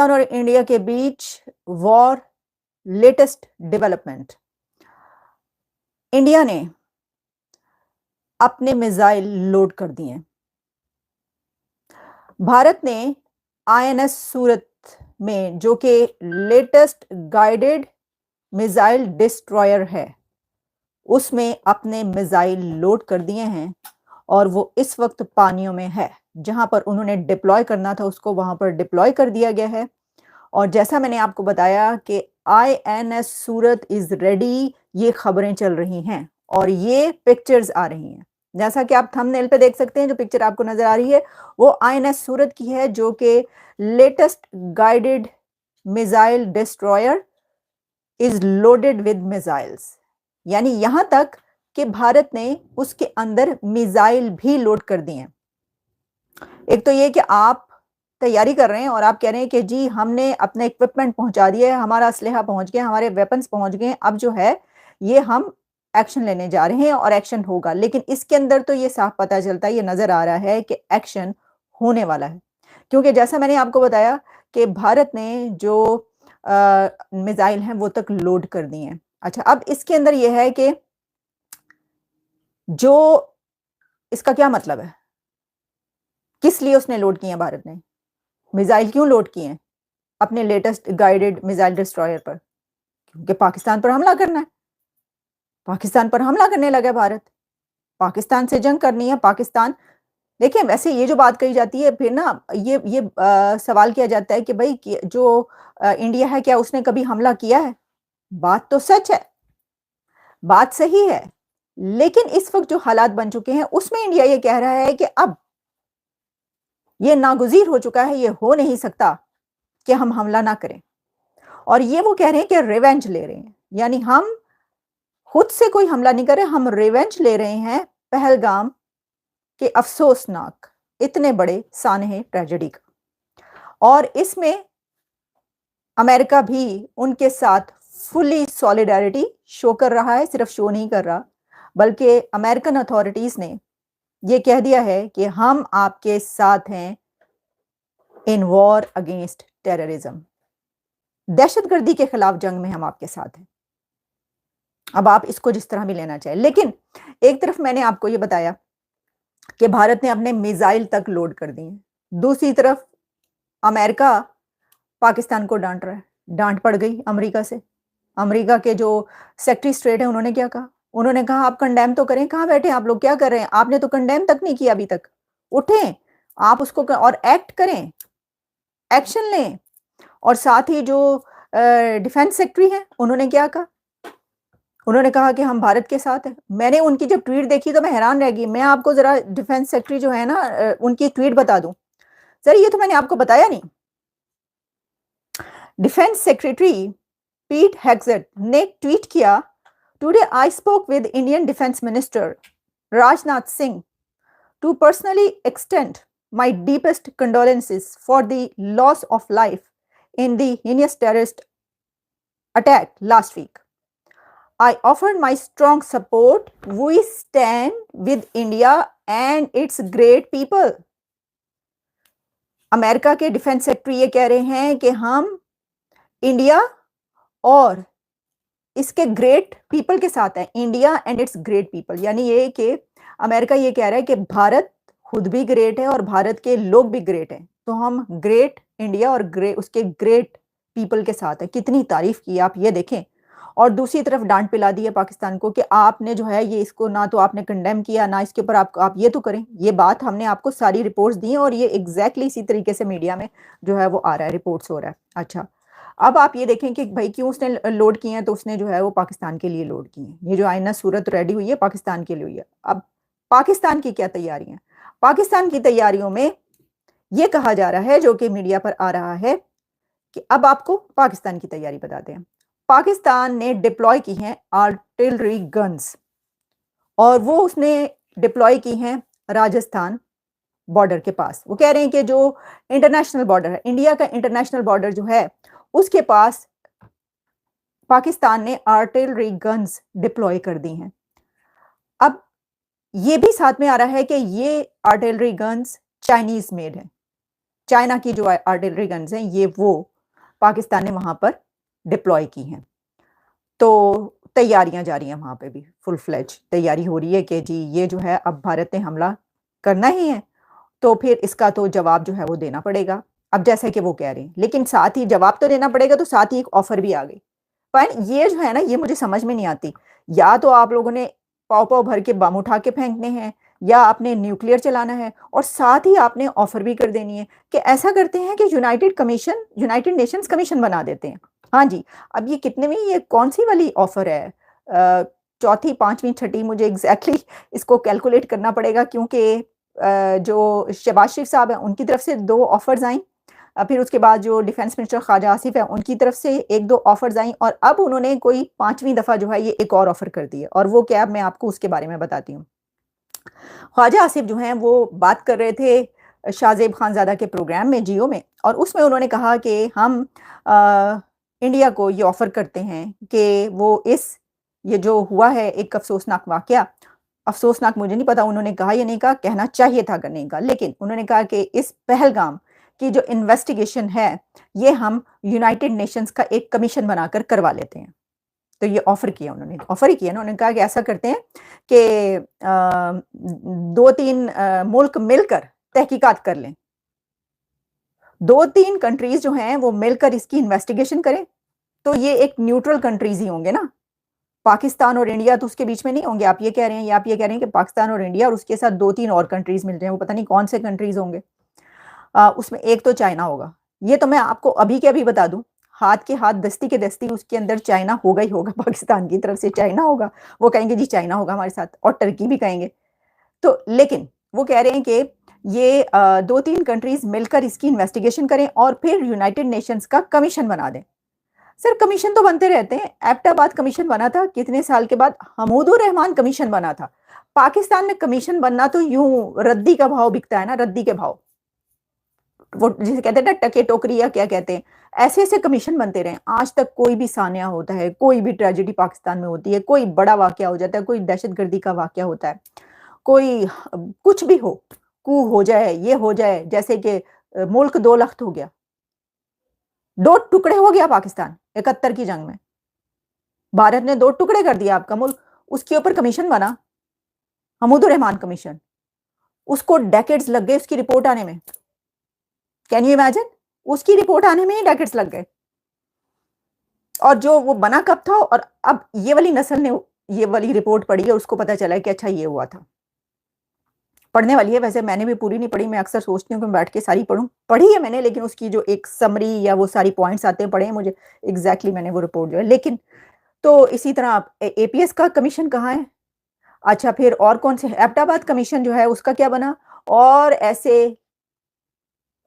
और इंडिया के बीच war, latest development. India ने अपने मिसाइल लोड कर दिए। भारत ने आईएनएस सूरत में, जो कि लेटेस्ट गाइडेड मिसाइल डिस्ट्रॉयर है, उसमें अपने मिसाइल लोड कर दिए हैं और वो इस वक्त पानियों में है। जहां पर उन्होंने डिप्लॉय करना था उसको वहां पर डिप्लॉय कर दिया गया है। और जैसा मैंने आपको बताया कि आईएनएस सूरत इज रेडी, ये खबरें चल रही हैं और ये पिक्चर्स आ रही हैं। जैसा कि आप थंबनेल पे देख सकते हैं, जो पिक्चर आपको नजर आ रही है वो आईएनएस सूरत की है, जो कि latest guided missile destroyer is loaded with missiles. यानी यहां तक कि भारत ने उसके अंदर मिसाइल भी लोड कर दिए हैं। एक तो ये कि आप तैयारी कर रहे हैं और आप कह रहे हैं कि जी हमने अपने इक्विपमेंट पहुंचा दिया है, हमारा असलहा पहुंच गया, हमारे वेपन्स पहुंच गए, अब जो है ये हम एक्शन लेने जा रहे हैं और एक्शन होगा। लेकिन इसके अंदर तो ये साफ पता चलता है, ये नजर आ रहा है कि एक्शन होने वाला है। क्योंकि जैसा मैंने आपको बताया कि भारत ने जो मिसाइल हैं वो तक लोड कर दिए हैं। अच्छा, अब इसके अंदर यह है कि जो इसका क्या मतलब है, किस लिए उसने लोड किए हैं, भारत ने मिसाइल क्यों लोड किए हैं अपने लेटेस्ट गाइडेड मिसाइल डिस्ट्रॉयर पर? क्योंकि पाकिस्तान पर हमला करना है, पाकिस्तान पर हमला करने लगा भारत, पाकिस्तान से जंग करनी है। पाकिस्तान, देखिए वैसे ये जो बात कही जाती है फिर ना, ये सवाल किया जाता है कि भाई जो इंडिया है क्या उसने कभी हमला किया है? बात तो सच है, बात सही है, लेकिन इस वक्त जो हालात बन चुके हैं उसमें इंडिया ये कह रहा है कि अब ये नागुज़ीर हो चुका है, ये हो नहीं सकता कि हम हमला ना करें। और ये वो कह रहे हैं कि रिवेंज ले रहे हैं, यानी हम खुद से कोई हमला नहीं कर रहे, हम रिवेंज ले रहे हैं पहलगाम के अफसोसनाक इतने बड़े सानहे ट्रेजेडी का। और इसमें अमेरिका भी उनके साथ फुली सॉलिडारिटी शो कर रहा है, सिर्फ शो नहीं कर रहा बल्कि अमेरिकन अथॉरिटीज ने यह कह दिया है कि हम आपके साथ हैं इन वॉर अगेंस्ट टेररिज्म, दहशतगर्दी के खिलाफ जंग में हम आपके साथ हैं। अब आप इसको जिस तरह भी लेना चाहें, लेकिन एक तरफ मैंने आपको यह बताया कि भारत ने अपने मिसाइल तक लोड कर दिए, दूसरी तरफ अमेरिका पाकिस्तान को डांट रहा है। डांट पड़ गई अमेरिका से। अमेरिका के जो सेक्रेटरी स्टेट है उन्होंने क्या कहा? उन्होंने कहा आप कंडेम तो करें, कहां बैठे आप लोग, क्या कर रहे हैं? आपने तो कंडेम तक नहीं किया अभी तक, उठें आप उसको और एक्ट करें, एक्शन लें। और साथ ही जो डिफेंस सेक्रेटरी है उन्होंने क्या कहा? उन्होंने कहा कि हम भारत के साथ हैं। मैंने उनकी जब ट्वीट देखी तो मैं हैरान रह गई। मैं आपको जरा डिफेंस सेक्रेटरी जो है ना उनकी ट्वीट बता दूं। सर ये तो मैंने आपको बताया नहीं। डिफेंस सेक्रेटरी पीट हेग्सेट ने ट्वीट किया, today I spoke with Indian defence minister Rajnath Singh to personally extend my deepest condolences for the loss of life in the heinous terrorist attack last week. I offered my strong support. We stand with India and its great people. America के defence secretary ये कह रहे हैं कि हम India और इसके great people के साथ हैं, India and it's great people. यानी ये कि अमेरिका ये कह रहा है कि भारत खुद भी ग्रेट है और भारत के लोग भी ग्रेट हैं, तो हम ग्रेट इंडिया और उसके ग्रेट पीपल के साथ है। कितनी तारीफ की आप ये देखें। और दूसरी तरफ डांट पिला दी है पाकिस्तान को कि आपने जो है ये इसको ना तो आपने कंडेम किया ना इसके ऊपर आप ये तो करें। ये बात हमने आपको सारी रिपोर्ट्स दी हैं और ये एग्जैक्टली इसी तरीके से मीडिया में जो है वो आ रहा है, रिपोर्ट्स हो रहा है। अच्छा, अब आप ये देखें कि भाई क्यों उसने लोड किए हैं, तो उसने जो है वो पाकिस्तान के लिए लोड किए हैं। ये जो आईना सूरत रेडी हुई है पाकिस्तान के लिए हुई है। अब पाकिस्तान की क्या तैयारियां? पाकिस्तान की तैयारियों में यह कहा जा रहा है, जो कि मीडिया पर आ रहा है, कि अब आपको पाकिस्तान की तैयारी बताते हैं। पाकिस्तान ने डिप्लॉय की हैं आर्टिलरी गन्स और वो उसने डिप्लॉय की हैं राजस्थान बॉर्डर के पास। वो कह रहे हैं कि जो इंटरनेशनल बॉर्डर है, इंडिया का इंटरनेशनल बॉर्डर जो है उसके पास पाकिस्तान ने आर्टिलरी गन्स डिप्लॉय कर दी हैं। अब ये भी साथ में आ रहा है कि ये आर्टिलरी गन्स चाइनीज मेड है, चाइना की जो आर्टिलरी गन्स हैं ये वो पाकिस्तान ने वहाँ पर डिप्लॉय की हैं। तो तैयारियां जारी हैं वहाँ पे भी, फुल फ्लेज तैयारी हो रही है कि जी ये जो है अब भारत ने हमला करना ही है, तो फिर इसका तो जवाब जो है वो देना पड़ेगा। अब जैसे कि वो कह रहे हैं, लेकिन साथ ही जवाब तो देना पड़ेगा, तो साथ ही एक ऑफर भी आ गई। पर ये जो है ना, ये मुझे समझ में नहीं आती। या तो आप लोगों ने पाव-पाव भर के बम उठा के फेंकने हैं, या आपने न्यूक्लियर चलाना है, और साथ ही आपने ऑफर भी कर देनी है कि ऐसा करते हैं कि यूनाइटेड नेशंस कमीशन बना देते हैं। हाँ जी, अब ये कितनेवीं, ये कौन-सी वाली ऑफर है? चौथी, 5वीं, छठी, मुझे एग्ज़ैक्टली इसको कैलकुलेट करना पड़ेगा, क्योंकि जो शहबाज शरीफ साहब हैं, उनकी तरफ से 2 ऑफर्स आईं। फिर उसके बाद जो डिफेंस मिनिस्टर ख्वाजा आसिफ है, उनकी तरफ से 1-2 ऑफर्स आईं, और अब उन्होंने कोई 5वीं दफ़ा जो है ये एक और ऑफर कर दी है, और वो क्या है मैं आपको उसके बारे में बताती हूँ। ख्वाजा आसिफ जो हैं वो बात कर रहे थे शाहज़ेब खानज़ादा के प्रोग्राम में, जियो में, और उसमें उन्होंने कहा कि हम इंडिया को ये ऑफर करते हैं कि वो ये जो हुआ है एक अफ़सोसनाक वाक़या, अफ़सोसनाक मुझे नहीं पता उन्होंने कहा या नहीं कहा, कहना चाहिए था अगर नहीं कहा, लेकिन उन्होंने कहा कि इस पहलगाम की जो इन्वेस्टिगेशन है, ये हम यूनाइटेड नेशंस का एक कमीशन बनाकर करवा लेते हैं। तो ये ऑफ़र किया उन्होंने, ऑफ़र ही किया ना, उन्होंने कहा कि ऐसा करते हैं कि 2-3 मुल्क मिलकर तहकीकात कर लें। 2-3 कंट्रीज़ जो हैं वो मिलकर इसकी इन्वेस्टिगेशन करें, तो ये एक न्यूट्रल कंट्रीज़ ही होंगे ना। पाकिस्तान और इंडिया तो उसके बीच में नहीं होंगे, आप ये कह रहे हैं, या आप ये कह रहे हैं कि पाकिस्तान और इंडिया और उसके साथ 2-3 और कंट्रीज़ मिल जाएँ, वो पता नहीं कौन से कंट्रीज़ होंगे। उसमें एक तो चाइना होगा। ये तो मैं आपको अभी के अभी बता दूँ, हाथ के हाथ, दस्ती के दस्ती उसके अंदर चाइना होगा ही होगा, पाकिस्तान की तरफ से चाइना होगा। वो कहेंगे जी चाइना होगा हमारे साथ, और टर्की भी कहेंगे। तो लेकिन वो कह रहे हैं कि ये 2-3 कंट्रीज़ मिलकर इसकी इन्वेस्टिगेशन करें और फिर यूनाइटेड नेशंस का कमीशन बना दें। सर कमीशन तो बनते रहते हैं, एबटाबाद कमीशन बना था, कितने साल के बाद हमीदुर रहमान कमीशन बना था। पाकिस्तान में कमीशन बनना तो यूँ रद्दी का भाव बिकता है ना, रद्दी के भाव। वो जिसे कहते हैं ना टके टोकरी या क्या कहते हैं, ऐसे-ऐसे कमीशन बनते रहे। आज तक कोई भी सान्या होता है, कोई भी ट्रेजेडी पाकिस्तान में होती है, कोई बड़ा वाक़या हो जाता है, कोई दहशतगर्दी का वाक़या होता है, कोई कुछ भी हो, कू हो जाए, ये हो जाए, जैसे कि मुल्क 2 लख्त हो गया। 2 टुकड़े हो गया पाकिस्तान 71 की जंग में। भारत ने 2 टुकड़े कर दिया आपका मुल्क, उसके ऊपर कमीशन बना, हमीदुर रहमान कमीशन। उसको डेकेड्स लग गए उसकी रिपोर्ट आने में। Can you imagine? उसकी रिपोर्ट आने में ही डेकेड्स लग गए। और जो वो बना कब था, और अब ये वाली नस्ल ने ये वाली रिपोर्ट पढ़ी है, उसको पता चला है कि अच्छा ये हुआ था। पढ़ने वाली है, वैसे मैंने भी पूरी नहीं पढ़ी, मैं अक्सर सोचती हूँ कि मैं बैठ के सारी पढ़ूँ। पढ़ी है मैंने, लेकिन उसकी जो एक समरी या वो सारी पॉइंट्स आते हैं, पढ़े हैं मुझे, एग्ज़ैक्टली मैंने वो रिपोर्ट जो है। लेकिन तो इसी तरह आप एपीएस का कमीशन कहाँ है? अच्छा फिर और कौन से, एबटाबाद कमीशन जो है उसका क्या बना? और ऐसे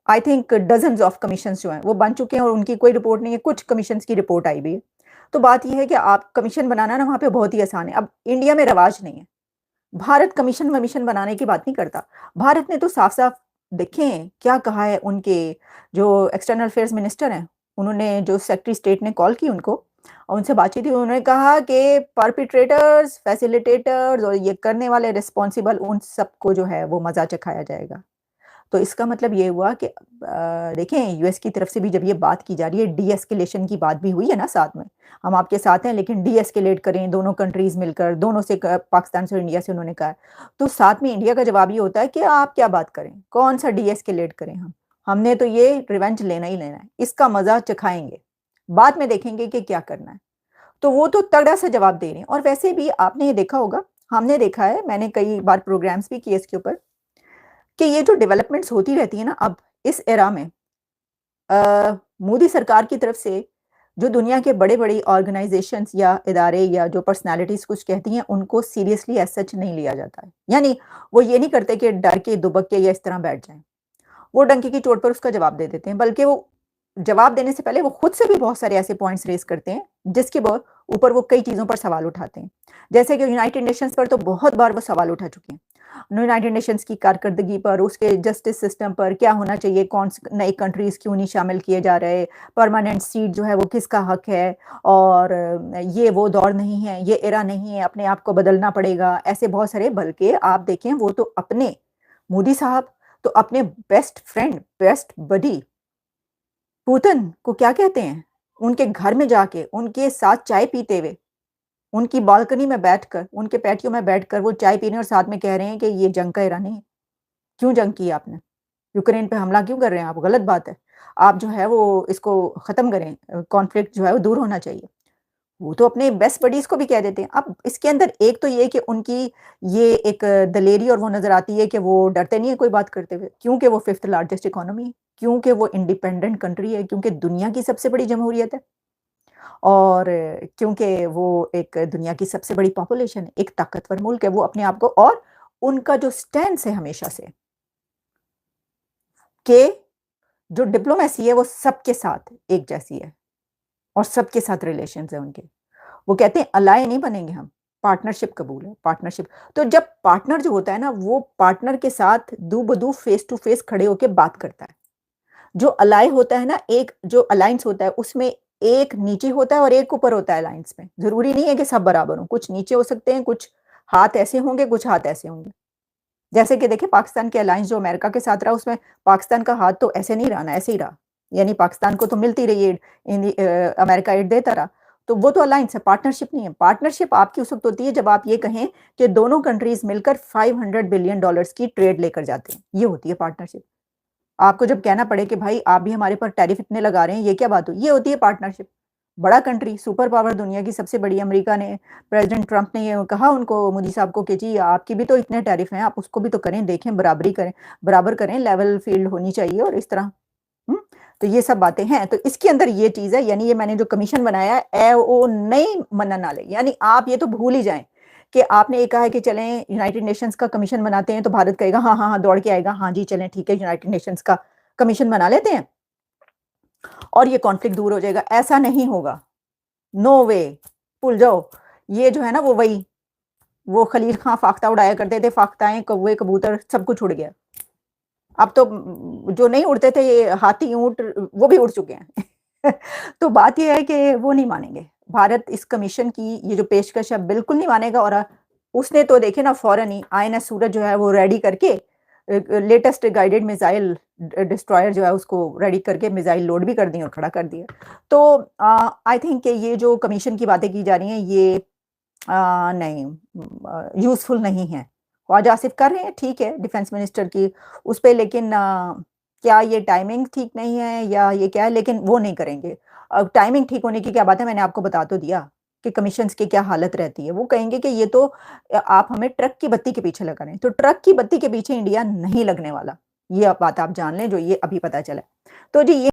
आई थिंक डज़न्स ऑफ कमीशंस जो हैं वो बन चुके हैं, और उनकी कोई रिपोर्ट नहीं है, कुछ कमीशंस की रिपोर्ट आई भी है। तो बात ये है कि आप कमीशन बनाना ना वहाँ पे बहुत ही आसान है। अब इंडिया में रवाज नहीं है। भारत कमीशन-वमीशन बनाने की बात नहीं करता। भारत ने तो साफ-साफ देखें क्या कहा है, उनके जो एक्सटर्नल अफेयर्स मिनिस्टर हैं, उन्होंने जो सेक्रेटरी स्टेट ने कॉल की उनको, और उनसे बातचीत हुई, उन्होंने कहा कि परपेट्रेटर्स, फैसिलिटेटर्स और ये करने वाले रिस्पॉन्सिबल, उन सबको जो है वो मज़ा चखाया जाएगा। तो इसका मतलब ये हुआ कि देखें यूएस की तरफ से भी जब ये बात की जा रही है, डी-एस्केलेशन की बात भी हुई है ना साथ में। हम आपके साथ हैं, लेकिन डी-एस्केलेट करें दोनों कंट्रीज़ मिलकर, दोनों से क पाकिस्तान से और इंडिया से उन्होंने कहा है। तो साथ में इंडिया का जवाब ये होता है कि आप क्या बात करें, कौन-सा डी-एस्केलेट करें हम? हमने तो ये रिवेंज लेना ही लेना है, इसका मज़ा चखाएँगे। बाद में देखेंगे कि क्या करना है। तो वो तो तगड़ा सा जवाब दे रहे हैं, और वैसे भी आपने ये देखा होगा, हमने देखा है, मैंने कई बार प्रोग्राम्स भी किए इसके ऊपर, कि ये जो डेवलपमेंट्स होती रहती है ना अब इस एरा में, मोदी सरकार की तरफ से जो दुनिया के बड़े-बड़ी ऑर्गेनाइज़ेशंस या इदारे या जो पर्सनैलिटीज़ कुछ कहती हैं, उनको सीरियसली एज़ सच नहीं लिया जाता है। यानी वो ये नहीं करते कि डर के, दुबक के या इस तरह बैठ जाएँ। वो डंके की चोट पर उसका जवाब दे देते हैं, बल्कि वो जवाब देने से पहले वो खुद से भी बहुत सारे ऐसे पॉइंट्स रेज़ करते हैं, जिसके ऊपर वो कई चीज़ों पर सवाल उठाते हैं। जैसे कि यूनाइटेड नेशंस पर तो बहुत बार वो सवाल उठा चुके हैं। यूनाइटेड नेशंस की कारकर्दगी पर, उसके जस्टिस सिस्टम पर क्या होना चाहिए, कौन स नई कंट्रीज़ क्यों नहीं शामिल किए जा रहे, परमानेंट सीट जो है वो किसका हक है, और ये वो दौर नहीं है, ये एरा नहीं है, अपने आप को बदलना पड़ेगा, ऐसे बहुत सारे। बल्कि आप देखें वो तो अपने मोदी साहब तो अपने best friend, best buddy Putin को क्या कहते हैं? उनके घर में जाके, उनके साथ चाय पीते हुए, उनकी बालकनी में बैठकर, उनके पैटियो में बैठकर वो चाय पी रहे हैं और साथ में कह रहे हैं कि ये जंग का इरादा नहीं है। क्यों जंग की आपने? यूक्रेन पे हमला क्यों कर रहे हैं आप? गलत बात है। आप जो है वो इसको ख़त्म करें, कॉन्फ्लिक्ट जो है वो दूर होना चाहिए। वो तो अपने बेस्ट बडीज़ को भी कह देते हैं। अब इसके अंदर एक तो ये कि उनकी ये एक दलेरी और वो नज़र आती है कि वो डरते नहीं है कोई बात करते हुए, क्योंकि वो 5th लार्जेस्ट इकोनॉमी है, क्योंकि वो इंडिपेंडेंट कंट्री है, क्योंकि दुनिया की सबसे बड़ी जमहूरियत है और क्योंकि वो एक दुनिया की सबसे बड़ी पॉपुलेशन है, एक ताकतवर मुल्क है, वो अपने आप को और उनका जो स्टैंस है हमेशा से कि जो डिप्लोमेसी है वो सबके साथ एक जैसी है और सबके साथ रिलेशंस हैं उनके। वो कहते हैं अलाय नहीं बनेंगे हम, पार्टनरशिप कबूल है, पार्टनरशिप। तो जब पार्टनर जो होता है ना, वो पार्टनर के साथ दू-ब-दू, फेस टू फेस खड़े होके बात करता है। जो अलाय होता है ना, एक जो अलायंस होता है, उसमें एक नीचे होता है और एक ऊपर होता है अलायंस में। ज़रूरी नहीं है कि सब बराबर हों, कुछ नीचे हो सकते हैं, कुछ हाथ ऐसे होंगे, कुछ हाथ ऐसे होंगे। जैसे कि देखिए पाकिस्तान के अलायंस जो अमेरिका के साथ रहा, उसमें पाकिस्तान का हाथ तो ऐसे नहीं रहा ना, ऐसे ही रहा। यानी पाकिस्तान को तो मिलती रही एड, अमेरिका एड देता रहा। तो वो तो अलायंस है, पार्टनरशिप नहीं है। पार्टनरशिप आपकी उस वक़्त होती है जब आप ये कहें कि दोनों कंट्रीज़ मिलकर $500 बिलियन की ट्रेड लेकर जाते हैं, ये होती है पार्टनरशिप। आपको जब कहना पड़े कि भाई आप भी हमारे पर टैरिफ इतने लगा रहे हैं, ये क्या बात हुई? ये होती है पार्टनरशिप। बड़ा कंट्री, सुपर पावर दुनिया की सबसे बड़ी अमेरिका ने प्रेज़िडेंट ट्रंप ने ये कहा उनको मोदी साहब को कि जी आपकी भी तो इतने टैरिफ हैं, आप उसको भी तो करें, देखें, बराबरी करें, बराबर करें, लेवल फ़ील्ड होनी चाहिए और इस तरह। हुँ? तो ये सब बातें हैं। तो इसके अंदर ये चीज़ है, यानी ये मैंने जो कमीशन बनाया है, ए ओ नहीं मनना नाले, यानी आप ये तो भूल ही जाएँ कि आपने ये कहा है कि चलें यूनाइटेड नेशंस का कमीशन बनाते हैं, तो भारत कहेगा हाँ, हाँ, हाँ, दौड़ के आएगा, हाँ जी, चलें ठीक है, यूनाइटेड नेशंस का कमीशन बना लेते हैं और ये कॉन्फ्लिक्ट दूर हो जाएगा। ऐसा नहीं होगा। नो वे, भूल जाओ। ये जो है ना वो वही, वो खलील खां फाख्ता उड़ाया करते थे, फाख्ताएँ, कौवे, कबूतर सब कुछ उड़ गया। अब तो जो नहीं उड़ते थे ये हाथी, ऊँट वो भी उड़ चुके हैं। तो बात ये है कि वो नहीं मानेंगे। भारत इस कमीशन की ये जो पेशकश है बिल्कुल नहीं मानेगा और उसने तो देखिए ना फ़ौरन ही आईएनएस सूरज जो है वो रेडी करके लेटेस्ट गाइडेड मिसाइल डिस्ट्रॉयर जो है उसको रेडी करके मिसाइल लोड भी कर दी और खड़ा कर दिया। तो आई थिंक कि ये जो कमीशन की बातें की जा रही हैं ये नहीं यूज़फुल नहीं है। ख्वाजा आसिफ कर रहे हैं, ठीक है, डिफेंस मिनिस्टर की उस पे लेकिन क्या ये टाइमिंग ठीक नहीं है या ये क्या है? लेकिन वो नहीं करेंगे। अब टाइमिंग ठीक होने की क्या बात है, मैंने आपको बता तो दिया कि कमीशन्स की क्या हालत रहती है। वो कहेंगे कि ये तो आप हमें ट्रक की बत्ती के पीछे लगा रहे हैं। तो ट्रक की बत्ती के पीछे इंडिया नहीं लगने वाला। ये बात आप जान लें, जो ये अभी पता चला है। तो जी ये